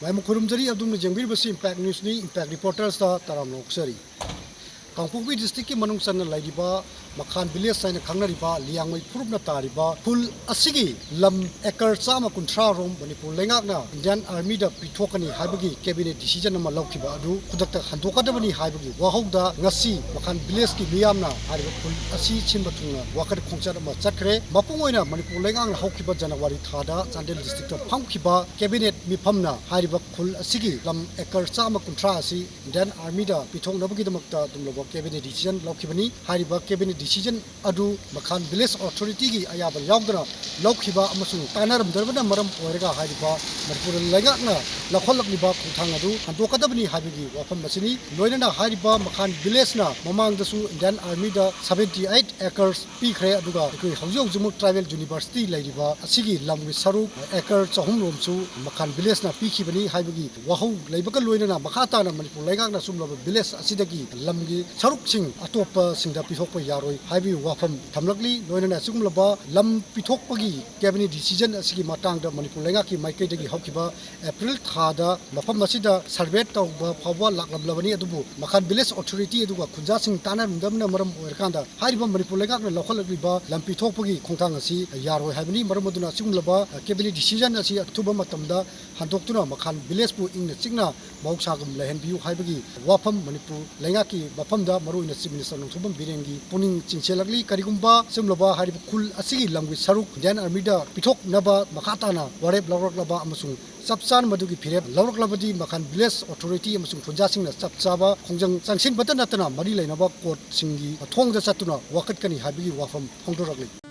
Laimo Kurumjari Abdul Jambir Basi Impact News ni Impact Reporters da Taram Loksari. Kangpokpi district ki manung sanna laidiba Makhan village saina khangnariba liangmai phurupna tariba phul asigi lam ekar chama kunthra rom Manipur lengakna Indian Army da pithokani haibagi cabinet decision ama laukhiba adu khudakta handokadabani haibagi wahauda ngasi Makhan village ki miyamna hariba phul asi chimba thungna wakar khongchar ama chatkre mapung oina Manipur lengakna hokhiba January thada Chandel district ta phamkhiba cabinet miphamna hariba phul asigi lam ekar chama kunthra asi Indian Army da pithoknabagi damakta dumloba cabinet decision laukhibani hariba cabinet decision adu Makhan village authority gi ayaba yaudra laukhiba amasung tanaram darbana maram oirega hariba Manipur lengakna lakholakliba khungthang adu handokadabani habigi wafam masini loinana hariba Makhan village na mamang dasu Indian Army da 78 acres pikre aduga ekoi hawjau jumu tribal university lairiba asigi lamwi saru acre chahum romchu Makhan village na pikhibani habigi wahau leibaka loinana makhata na Manipur lengakna sumlaba village asidagi lamgi saruk sing atopa singda pithokpa yaroi haibi wafam thamlakli loinana sigumlaba lam pithokpagi cabinet decision asigi matangda Manipur lengaki maikai dagi haukiba April thada mafam masida survey tawba phawwa laklabani adubu Makhan village authority aduga khunja sing tana rundamna maram oirkanda hariba Manipur lengakna lokholakliba lam pithokpagi khongthang asi yaroi haibani maram aduna sigumlaba cabinet decision asi athuba matamda handoktuna Makhan village pu ingna chingna mausagum lehenbiu haibagi wafam Manipur lengaki mafamda maruina chief minister nongthobam birengi puning chingchelakli karigumba simloba hariba khul asigi lamgi saruk Indian Army da pithok naba makhatana warep lawraklaba amasung chapchan madugi phirep lawraklabadi Makhan village authority amasung thunja singna chapchaba khongjang changsin batana tana mari lainaba court singi thongja chatuna wakatkani habigi wafam hongdorakli